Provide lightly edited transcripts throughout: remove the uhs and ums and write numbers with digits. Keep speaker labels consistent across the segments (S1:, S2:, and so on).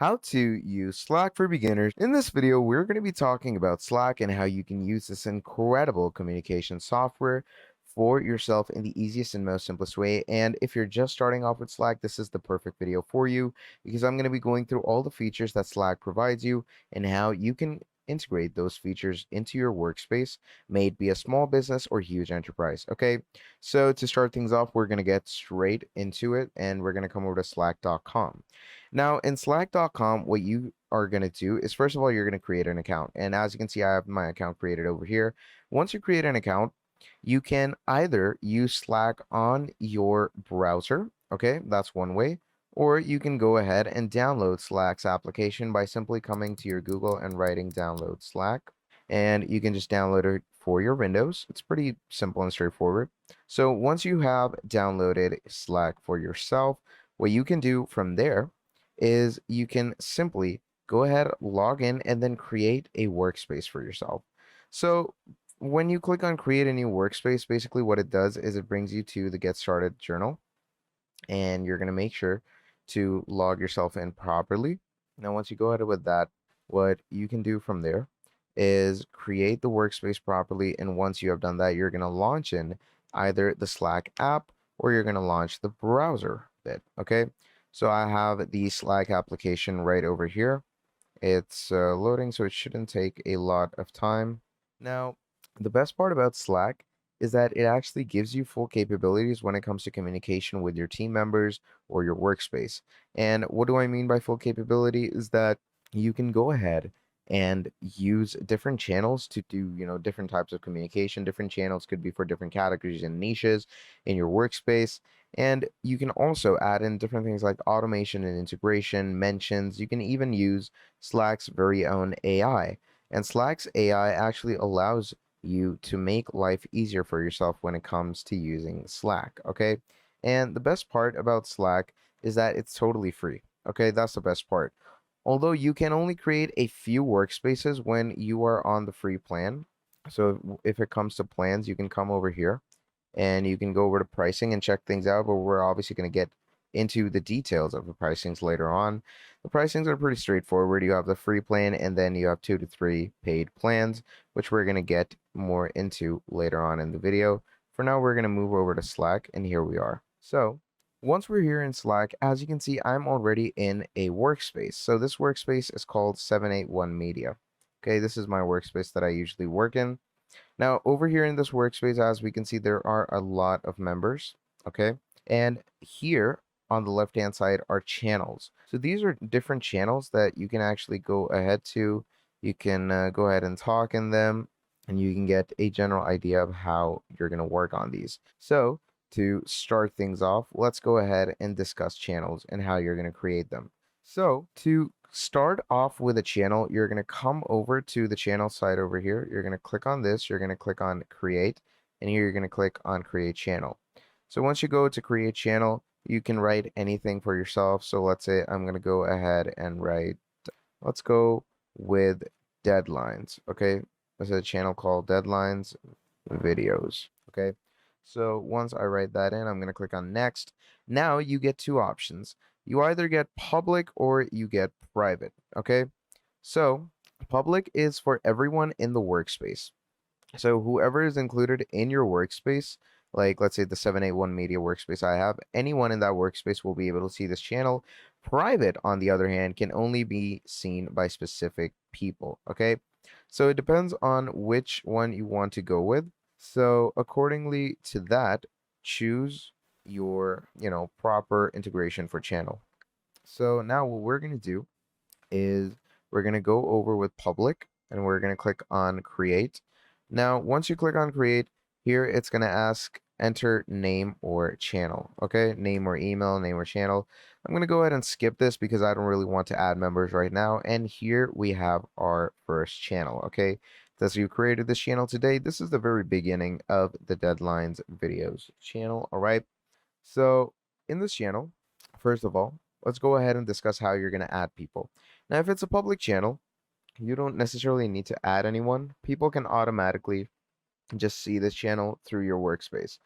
S1: How to use Slack for beginners. In this video, we're going to be talking about Slack and how you can use this incredible communication software for yourself in the easiest and most simplest way. And if you're just starting off with Slack, this is the perfect video for you because I'm going to be going through all the features that Slack provides you and how you can integrate those features into your workspace, may it be a small business or huge enterprise. Okay, so to start things off, we're going to get straight into it and we're going to come over to slack.com. Now, in Slack.com, what you are going to do is, first of all, you're going to create an account. And as you can see, I have my account created over here. Once you create an account, you can either use Slack on your browser. Okay, that's one way. Or you can go ahead and download Slack's application by simply coming to your Google and writing download Slack. And you can just download it for your Windows. It's pretty simple and straightforward. So once you have downloaded Slack for yourself, what you can do from there is you can simply go ahead, log in, and then create a workspace for yourself. So when you click on create a new workspace, basically what it does is it brings you to the get started journal, and you're going to make sure to log yourself in properly. Now, once you go ahead with that, what you can do from there is create the workspace properly. And once you have done that, you're going to launch in either the Slack app or you're going to launch the browser bit. Okay. So I have the Slack application right over here. It's loading, so it shouldn't take a lot of time. Now, the best part about Slack is that it actually gives you full capabilities when it comes to communication with your team members or your workspace. And what do I mean by full capability is that you can go ahead and use different channels to do, different types of communication. Different channels could be for different categories and niches in your workspace. And you can also add in different things like automation and integration, mentions. You can even use Slack's very own AI. And Slack's AI actually allows you to make life easier for yourself when it comes to using Slack, okay? And the best part about Slack is that it's totally free, okay? That's the best part. Although you can only create a few workspaces when you are on the free plan. So if it comes to plans, you can come over here and you can go over to pricing and check things out, but we're obviously going to get into the details of the pricings later on. The pricings are pretty straightforward. You have the free plan and then you have 2 to 3 paid plans, which we're going to get more into later on in the video. For now, we're going to move over to Slack, and here we are. So once we're here in Slack, as you can see, I'm already in a workspace. So this workspace is called 781 Media. Okay, this is my workspace that I usually work in. Now, over here in this workspace, as we can see, there are a lot of members, okay? And here on the left-hand side are channels. So these are different channels that you can actually go ahead to. You can go ahead and talk in them, and you can get a general idea of how you're going to work on these. So to start things off, let's go ahead and discuss channels and how you're going to create them. So to start off with a channel, you're going to come over to the channel side over here. You're going to click on this. You're going to click on create. And here you're going to click on create channel. So once you go to create channel, you can write anything for yourself. So let's say I'm going to go ahead and write, let's go with deadlines. Okay. This is a channel called deadlines videos. Okay. So once I write that in, I'm going to click on next. Now you get two options. You either get public or you get private. Okay. So public is for everyone in the workspace. So whoever is included in your workspace, like let's say the 781 media workspace I have, anyone in that workspace will be able to see this channel. Private, on the other hand, can only be seen by specific people. Okay. So it depends on which one you want to go with. So accordingly to that, choose your, proper integration for channel. So now what we're going to do is we're going to go over with public and we're going to click on create. Now, once you click on create, here it's going to ask enter name or channel. Okay, name or email, name or channel. I'm going to go ahead and skip this because I don't really want to add members right now. And here we have our first channel. Okay, as you created this channel today, this is the very beginning of the deadlines videos channel. All right, so in this channel, first of all, let's go ahead and discuss how you're going to add people. Now, if it's a public channel, you don't necessarily need to add anyone. People can automatically just see this channel through your workspace.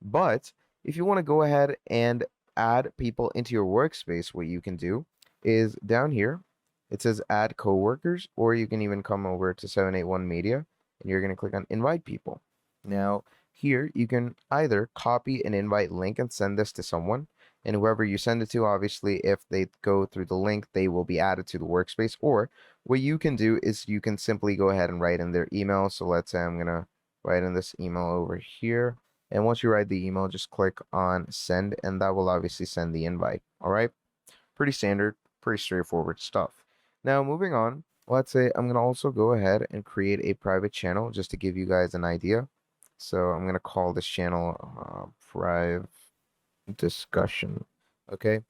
S1: But if you want to go ahead and add people into your workspace, what you can do is down here. It says add coworkers, or you can even come over to 781 media and you're going to click on invite people. Now, here you can either copy an invite link and send this to someone, and whoever you send it to, obviously, if they go through the link, they will be added to the workspace. Or what you can do is you can simply go ahead and write in their email. So let's say I'm going to write in this email over here. And once you write the email, just click on send, and that will obviously send the invite. All right. Pretty standard, pretty straightforward stuff. Now, moving on, let's say I'm going to also go ahead and create a private channel just to give you guys an idea. So I'm going to call this channel private discussion. Okay.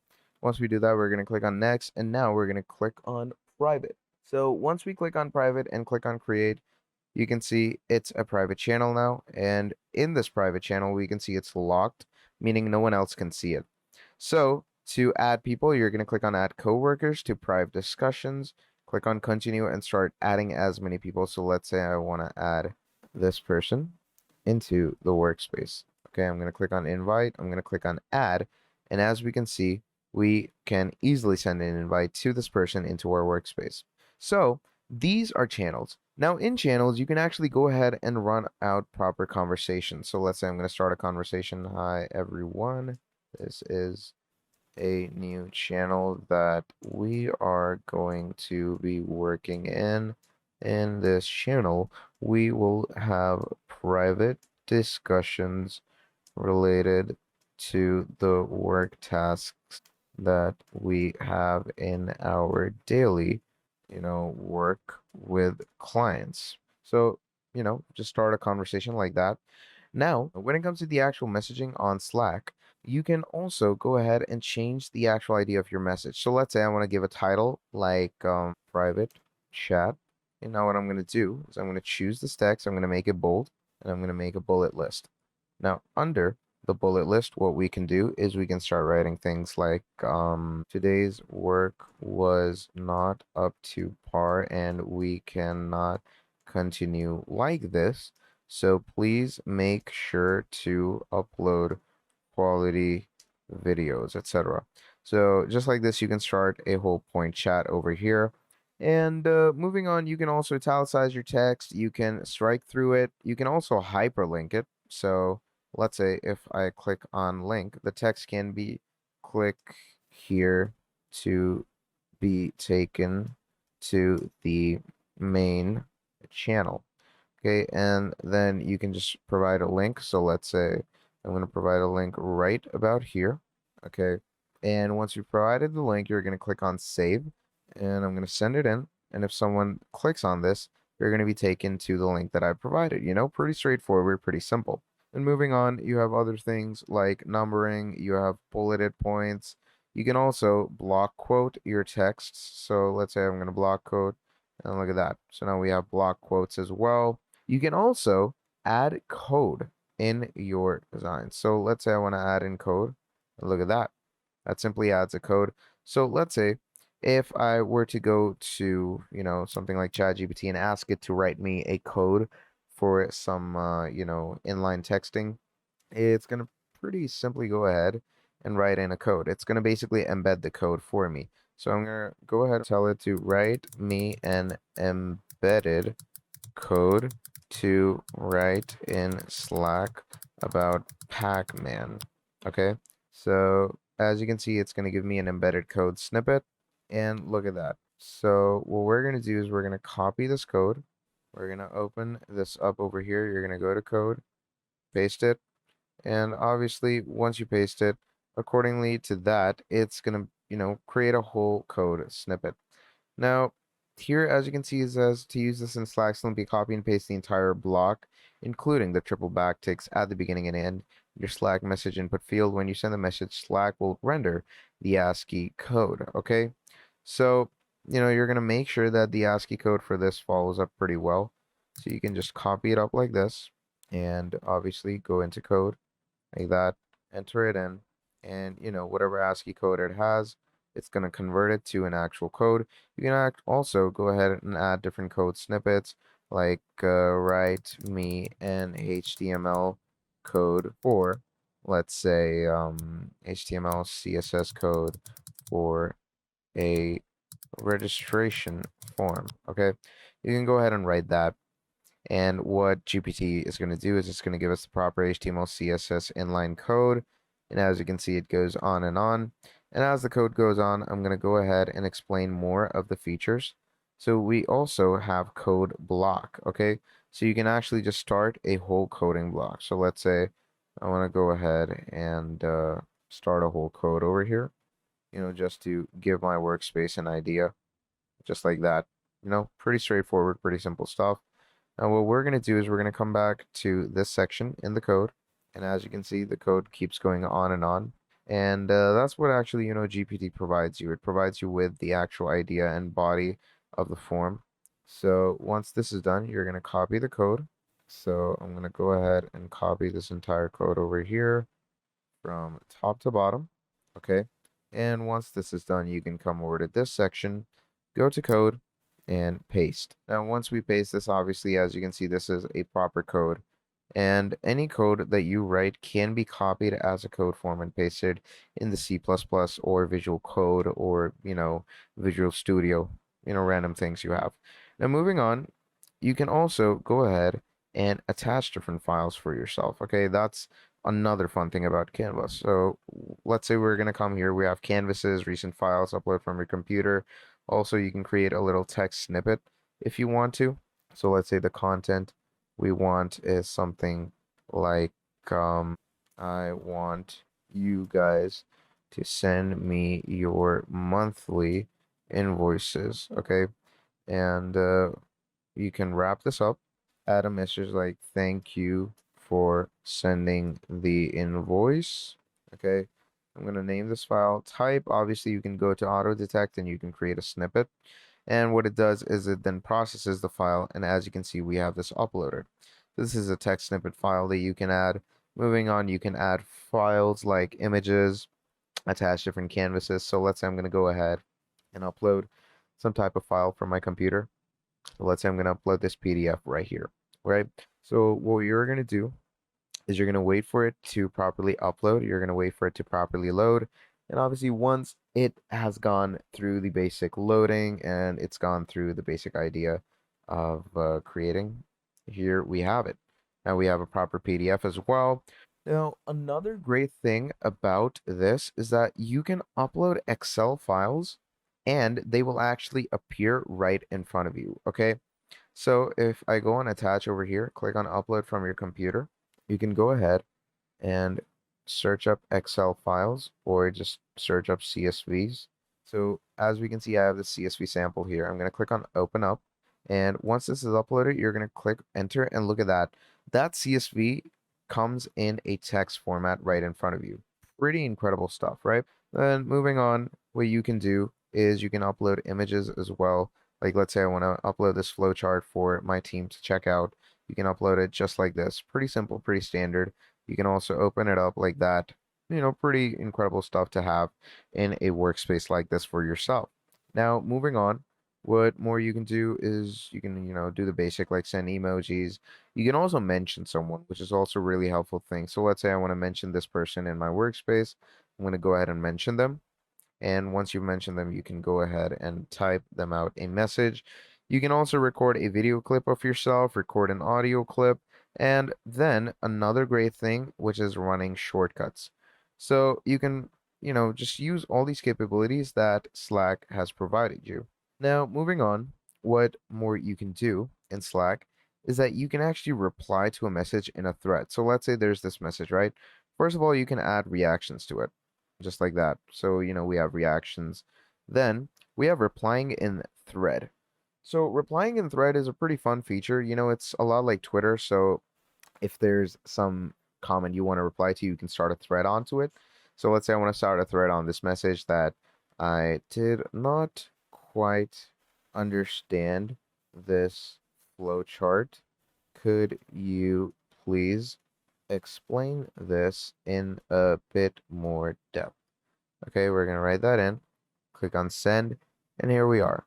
S1: Once we do that, we're going to click on next, and now we're going to click on private. So once we click on private and click on create, you can see it's a private channel now. And in this private channel, we can see it's locked, meaning no one else can see it. So to add people, you're going to click on add coworkers to private discussions, click on continue and start adding as many people. So let's say I want to add this person into the workspace. Okay, I'm going to click on invite. I'm going to click on add. And as we can see, we can easily send an invite to this person into our workspace. So these are channels. Now in channels, you can actually go ahead and run out proper conversations. So let's say I'm going to start a conversation. Hi, everyone. This is a new channel that we are going to be working in. In this channel, we will have private discussions related to the work tasks that we have in our daily, work with clients. So, just start a conversation like that. Now, when it comes to the actual messaging on Slack, you can also go ahead and change the actual idea of your message. So let's say I want to give a title like private chat. And now what I'm going to do is I'm going to choose this text, I'm going to make it bold, and I'm going to make a bullet list. Now, under the bullet list, what we can do is we can start writing things like today's work was not up to par and we cannot continue like this. So please make sure to upload quality videos, etc. So just like this, you can start a whole point chat over here. And moving on, you can also italicize your text. You can strike through it. You can also hyperlink it. So let's say if I click on link, the text can be click here to be taken to the main channel. Okay, and then you can just provide a link. So let's say I'm going to provide a link right about here. Okay, and once you've provided the link, you're going to click on save, and I'm going to send it in. And if someone clicks on this, you're going to be taken to the link that I provided. Pretty straightforward, pretty simple. And moving on, you have other things like numbering, you have bulleted points. You can also block quote your texts. So let's say I'm going to block quote, and look at that. So now we have block quotes as well. You can also add code in your design. So let's say I want to add in code. Look at that. That simply adds a code. So let's say if I were to go to, something like ChatGPT and ask it to write me a code for some, inline texting, it's going to pretty simply go ahead and write in a code. It's going to basically embed the code for me. So I'm going to go ahead and tell it to write me an embedded code to write in Slack about Pac-Man. Okay, so as you can see, it's going to give me an embedded code snippet. And look at that. So what we're going to do is we're going to copy this code. We're going to open this up over here. You're going to go to code, paste it. And obviously, once you paste it, accordingly to that, it's going to, create a whole code snippet. Now, here, as you can see, it says to use this in Slack, simply copy and paste the entire block, including the triple backticks at the beginning and end. Your Slack message input field. When you send the message, Slack will render the ASCII code. Okay, so you're gonna make sure that the ASCII code for this follows up pretty well. So you can just copy it up like this, and obviously go into code like that, enter it in, and whatever ASCII code it has, it's going to convert it to an actual code. You can also go ahead and add different code snippets like write me an HTML code for, let's say, HTML CSS code for a registration form. Okay, you can go ahead and write that. And what GPT is going to do is it's going to give us the proper HTML, CSS inline code. And as you can see, it goes on and on. And as the code goes on, I'm going to go ahead and explain more of the features. So we also have code block, okay? So you can actually just start a whole coding block. So let's say I want to go ahead and start a whole code over here, just to give my workspace an idea, just like that. Pretty straightforward, pretty simple stuff. Now what we're going to do is we're going to come back to this section in the code. And as you can see, the code keeps going on and on. And that's what actually, GPT provides you. It provides you with the actual idea and body of the form. So once this is done, you're going to copy the code. So I'm going to go ahead and copy this entire code over here from top to bottom. Okay. And once this is done, you can come over to this section, go to code, and paste. Now, once we paste this, obviously, as you can see, this is a proper code. And any code that you write can be copied as a code form and pasted in the C++ or Visual Code or, Visual Studio, random things you have. Now, moving on, you can also go ahead and attach different files for yourself. Okay, that's another fun thing about Canvas. So let's say we're going to come here. We have canvases, recent files, upload from your computer. Also, you can create a little text snippet if you want to. So let's say the content we want is something like, I want you guys to send me your monthly invoices. Okay. And you can wrap this up, add a message like, thank you for sending the invoice. Okay. I'm going to name this file type. Obviously, you can go to auto detect and you can create a snippet. And what it does is it then processes the file. And as you can see, we have this uploaded. This is a text snippet file that you can add. Moving on, you can add files like images, attach different canvases. So let's say I'm going to go ahead and upload some type of file from my computer. So let's say I'm going to upload this PDF right here, right? So what you're going to do is you're going to wait for it to properly upload. You're going to wait for it to properly load. And obviously, once it has gone through the basic loading and it's gone through the basic idea of creating, here we have it. Now we have a proper PDF as well. Now, another great thing about this is that you can upload Excel files and they will actually appear right in front of you. Okay. So if I go and attach over here, click on upload from your computer, you can go ahead and search up Excel files or just search up CSVs. So as we can see, I have the CSV sample here. I'm going to click on open up. And once this is uploaded, you're going to click enter and look at that. That CSV comes in a text format right in front of you. Pretty incredible stuff, right? Then moving on, what you can do is you can upload images as well. Like let's say I want to upload this flowchart for my team to check out. You can upload it just like this. Pretty simple, pretty standard. You can also open it up like that. Pretty incredible stuff to have in a workspace like this for yourself. Now, moving on, what more you can do is you can, do the basic like send emojis. You can also mention someone, which is also a really helpful thing. So let's say I want to mention this person in my workspace. I'm going to go ahead and mention them. And once you mention them, you can go ahead and type them out a message. You can also record a video clip of yourself, record an audio clip, and then another great thing, which is running shortcuts. So you can, just use all these capabilities that Slack has provided you. Now, moving on, what more you can do in Slack is that you can actually reply to a message in a thread. So let's say there's this message, right? First of all, you can add reactions to it, just like that. So, we have reactions. Then we have replying in thread. So replying in thread is a pretty fun feature. It's a lot like Twitter. So if there's some comment you want to reply to, you can start a thread onto it. So let's say I want to start a thread on this message that I did not quite understand this flowchart. Could you please explain this in a bit more depth? Okay, we're going to write that in, click on send, and here we are.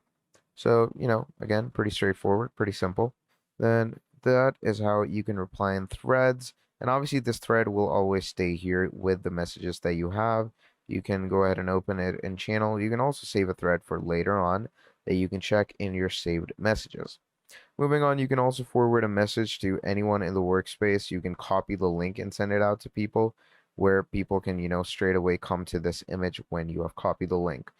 S1: So, again, pretty straightforward, pretty simple. Then that is how you can reply in threads. And obviously this thread will always stay here with the messages that you have. You can go ahead and open it in channel. You can also save a thread for later on that you can check in your saved messages. Moving on, you can also forward a message to anyone in the workspace. You can copy the link and send it out to people where people can, straight away come to this image when you have copied the link.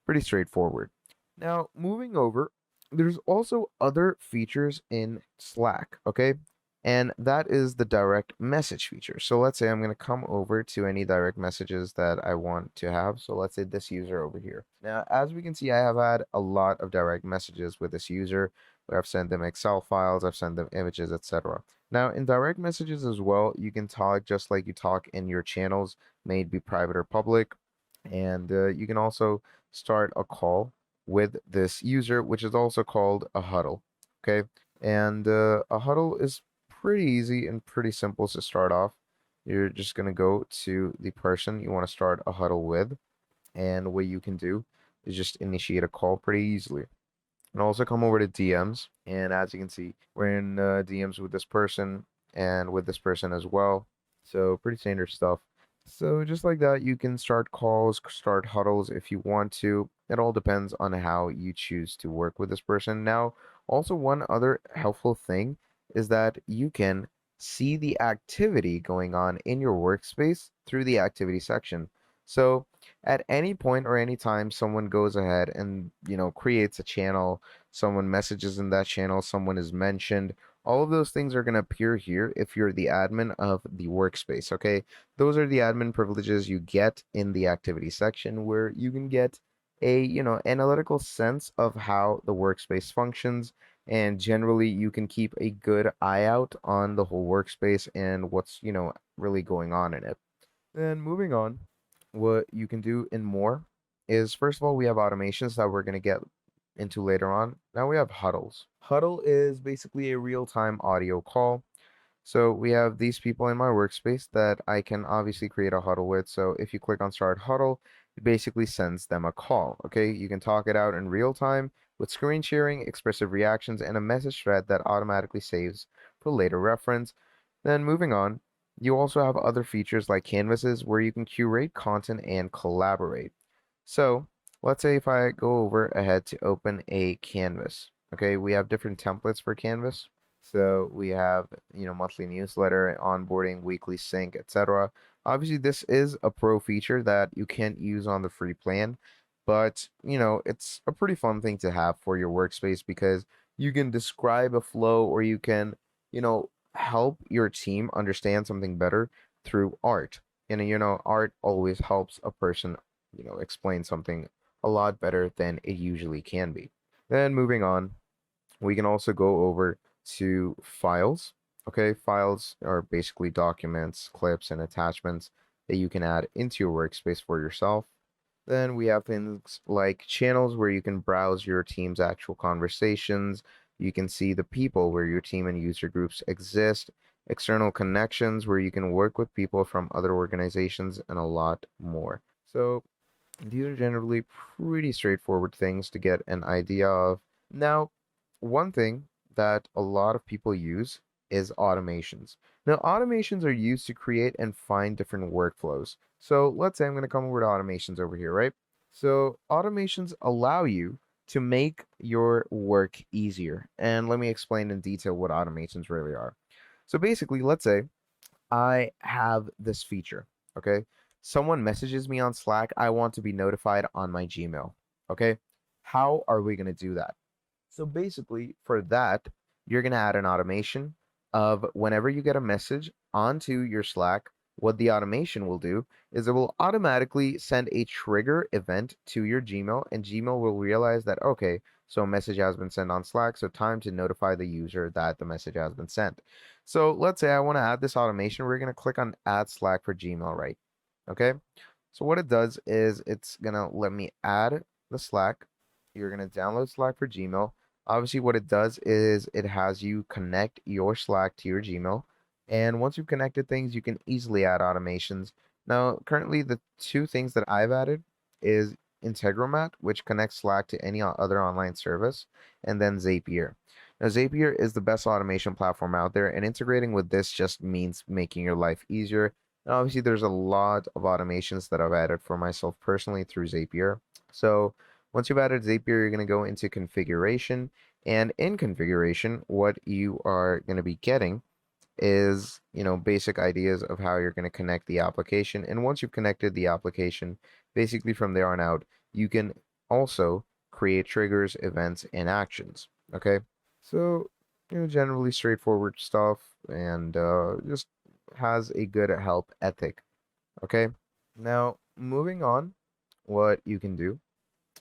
S1: Pretty straightforward. Now, moving over, there's also other features in Slack, okay? And that is the direct message feature. So let's say I'm going to come over to any direct messages that I want to have. So let's say this user over here. Now, as we can see, I have had a lot of direct messages with this user where I've sent them Excel files, I've sent them images, etc. Now, in direct messages as well, you can talk just like you talk in your channels, may it be private or public. And you can also start a call with this user, which is also called a huddle. Okay. And a huddle is pretty easy and pretty simple to start off. You're just going to go to the person you want to start a huddle with. And what you can do is just initiate a call pretty easily. And also come over to DMs. And as you can see, we're in DMs with this person and with this person as well. So pretty standard stuff. So just like that, you can start calls, start huddles if you want to. It all depends on how you choose to work with this person. Now, also one other helpful thing is that you can see the activity going on in your workspace through the activity section. So at any point or any time someone goes ahead and, creates a channel, someone messages in that channel, someone is mentioned, all of those things are going to appear here if you're the admin of the workspace, okay? Those are the admin privileges you get in the activity section where you can get a, analytical sense of how the workspace functions, and generally you can keep a good eye out on the whole workspace and what's, really going on in it. Then moving on, what you can do in more is first of all, we have automations that we're going to get into later on. Now we have huddles. Huddle is basically a real-time audio call. So we have these people in my workspace that I can obviously create a huddle with. So if you click on start huddle, it basically sends them a call. Okay, you can talk it out in real time with screen sharing, expressive reactions, and a message thread that automatically saves for later reference. Then moving on, you also have other features like canvases where you can curate content and collaborate. So let's say if I go over ahead to open a canvas. Okay, we have different templates for canvas. So we have, monthly newsletter, onboarding, weekly sync, etc. Obviously, this is a pro feature that you can't use on the free plan, but, it's a pretty fun thing to have for your workspace because you can describe a flow or you can, help your team understand something better through art. And, art always helps a person, explain something a lot better than it usually can be. Then moving on, we can also go over to files. Okay, files are basically documents, clips, and attachments that you can add into your workspace for yourself. Then we have things like channels where you can browse your team's actual conversations. You can see the people where your team and user groups exist, external connections where you can work with people from other organizations, and a lot more. So these are generally pretty straightforward things to get an idea of. Now, one thing that a lot of people use is automations. Now, automations are used to create and find different workflows. So let's say I'm going to come over to automations over here, right? So automations allow you to make your work easier. And let me explain in detail what automations really are. So basically, let's say I have this feature, okay? Someone messages me on Slack, I want to be notified on my Gmail, okay? How are we going to do that? So basically, for that, you're going to add an automation of whenever you get a message onto your Slack, what the automation will do is it will automatically send a trigger event to your Gmail, and Gmail will realize that, okay, so a message has been sent on Slack, so time to notify the user that the message has been sent. So let's say I want to add this automation. We're going to click on add Slack for Gmail, right? Okay. So what it does is it's going to let me add the Slack. You're going to download Slack for Gmail. Obviously, what it does is it has you connect your Slack to your Gmail. And once you've connected things, you can easily add automations. Now, currently, the two things that I've added is Integromat, which connects Slack to any other online service, and then Zapier. Now, Zapier is the best automation platform out there, and integrating with this just means making your life easier. And obviously, there's a lot of automations that I've added for myself personally through Zapier. So once you've added Zapier, you're going to go into configuration. And in configuration, what you are going to be getting is, basic ideas of how you're going to connect the application. And once you've connected the application, basically from there on out, you can also create triggers, events, and actions. Okay. So, generally straightforward stuff and just has a good help ethic. Okay. Now, moving on, what you can do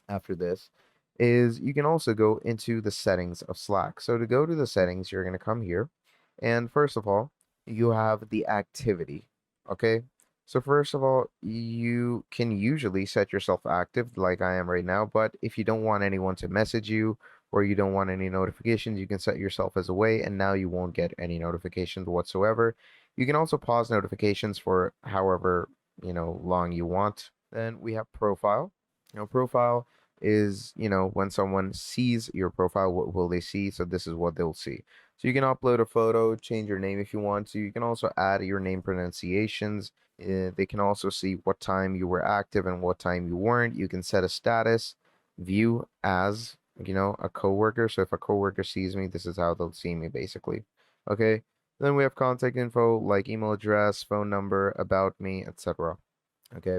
S1: after this is you can also go into the settings of Slack. So to go to the settings, you're going to come here. And first of all, you have the activity. Okay. So first of all, you can usually set yourself active like I am right now, but if you don't want anyone to message you or you don't want any notifications, you can set yourself as away and now you won't get any notifications whatsoever. You can also pause notifications for however, long you want. Then we have profile. Profile is, when someone sees your profile, what will they see? So this is what they'll see. So you can upload a photo, change your name if you want to. You can also add your name pronunciations. They can also see what time you were active and what time you weren't. You can set a status, view as, a coworker. So if a coworker sees me, this is how they'll see me basically. Okay. Then we have contact info like email address, phone number, about me, etc. Okay.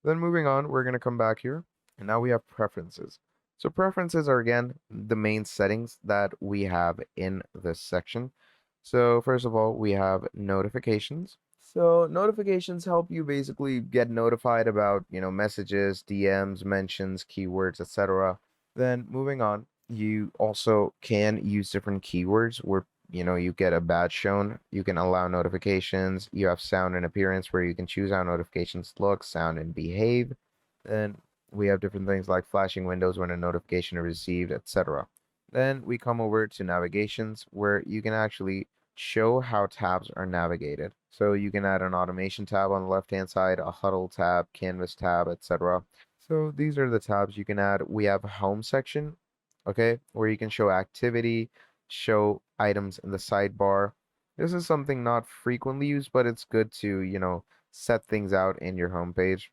S1: Then moving on, we're going to come back here. And now we have preferences. So preferences are again the main settings that we have in this section. So first of all, we have notifications. So notifications help you basically get notified about, messages, DMs, mentions, keywords, etc. Then moving on, you also can use different keywords where, you get a badge shown. You can allow notifications. You have sound and appearance where you can choose how notifications look, sound, and behave. Then we have different things like flashing windows when a notification is received, etc. Then we come over to navigations where you can actually show how tabs are navigated. So you can add an automation tab on the left-hand side, a huddle tab, canvas tab, etc. So these are the tabs you can add. We have a home section, okay, where you can show activity, show items in the sidebar. This is something not frequently used, but it's good to, set things out in your homepage.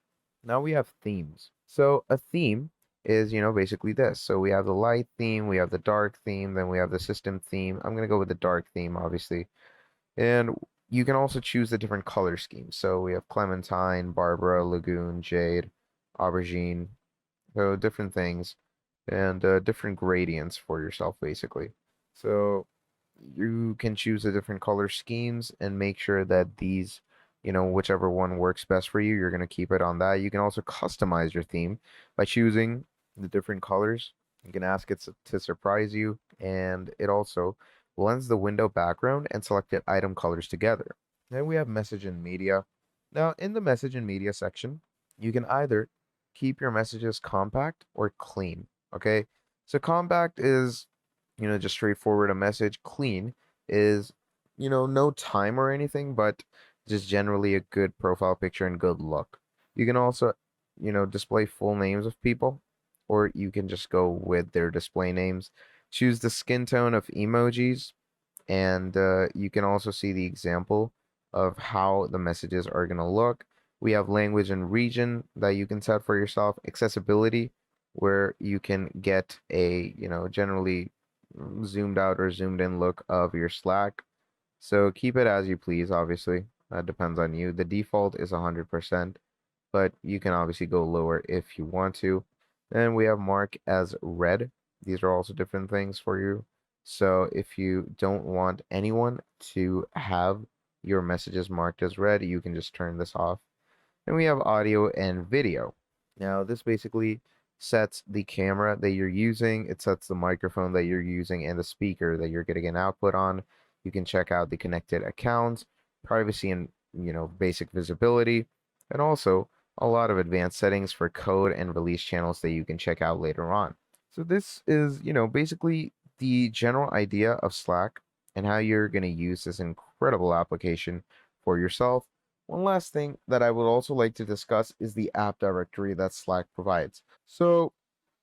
S1: Now we have themes. So a theme is, basically this. So we have the light theme, we have the dark theme, then we have the system theme. I'm going to go with the dark theme, obviously. And you can also choose the different color schemes. So we have Clementine, Barbara, Lagoon, Jade, Aubergine. So different things and different gradients for yourself, basically. So you can choose the different color schemes and make sure that these, whichever one works best for you, you're going to keep it on that. You can also customize your theme by choosing the different colors. You can ask it to surprise you, and it also blends the window background and selected item colors together. Then we have message and media. Now, in the message and media section, you can either keep your messages compact or clean. Okay. So compact is, just straightforward a message. Clean is, no time or anything, but just generally a good profile picture and good look. You can also, display full names of people, or you can just go with their display names. Choose the skin tone of emojis, and you can also see the example of how the messages are going to look. We have language and region that you can set for yourself. Accessibility, where you can get a, generally zoomed out or zoomed in look of your Slack. So keep it as you please, obviously. That depends on you. The default is 100%, but you can obviously go lower if you want to. Then we have mark as read. These are also different things for you. So if you don't want anyone to have your messages marked as read, you can just turn this off. And we have audio and video. Now, this basically sets the camera that you're using, it sets the microphone that you're using, and the speaker that you're getting an output on. You can check out the connected accounts, privacy and, basic visibility, and also a lot of advanced settings for code and release channels that you can check out later on. So this is, basically the general idea of Slack and how you're going to use this incredible application for yourself. One last thing that I would also like to discuss is the app directory that Slack provides. So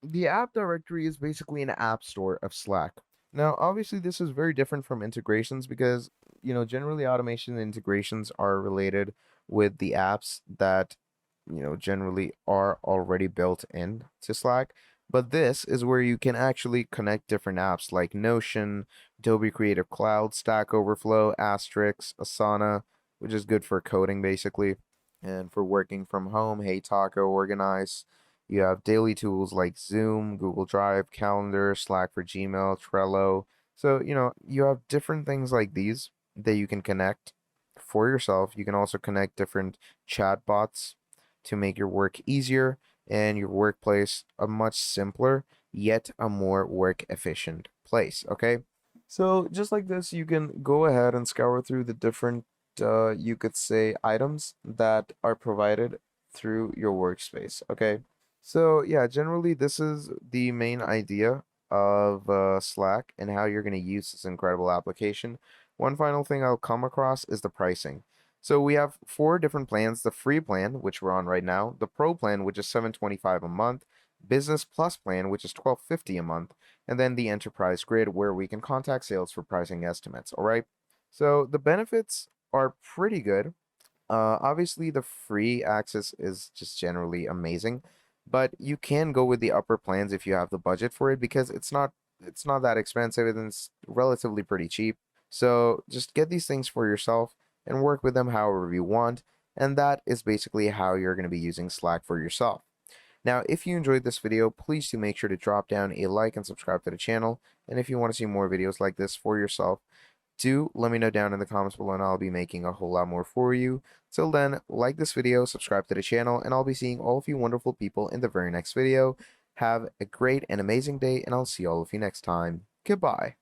S1: the app directory is basically an app store of Slack. Now, obviously, this is very different from integrations because, generally automation and integrations are related with the apps that generally are already built in to Slack. But this is where you can actually connect different apps like Notion, Adobe Creative Cloud, Stack Overflow, Asterisk, Asana, which is good for coding basically. And for working from home, Hey Taco, Organize. You have daily tools like Zoom, Google Drive, Calendar, Slack for Gmail, Trello. So, you have different things like these that you can connect for yourself. You can also connect different chat bots to make your work easier and your workplace a much simpler, yet a more work efficient place. Okay. So just like this, you can go ahead and scour through the different, you could say, items that are provided through your workspace. Okay. So yeah, generally this is the main idea of Slack and how you're going to use this incredible application. One final thing I'll come across is the pricing. So we have four different plans: the free plan, which we're on right now, the pro plan, which is $7.25 a month, business plus plan, which is $12.50 a month, and then the enterprise grid, where we can contact sales for pricing estimates. All right. So the benefits are pretty good. Obviously, the free access is just generally amazing, but you can go with the upper plans if you have the budget for it because it's not that expensive and it's relatively pretty cheap. So just get these things for yourself and work with them however you want, and that is basically how you're going to be using Slack for yourself. Now, if you enjoyed this video, please do make sure to drop down a like and subscribe to the channel. And if you want to see more videos like this for yourself, do let me know down in the comments below and I'll be making a whole lot more for you. Till then, like this video, subscribe to the channel, and I'll be seeing all of you wonderful people in the very next video. Have a great and amazing day, and I'll see all of you next time. Goodbye.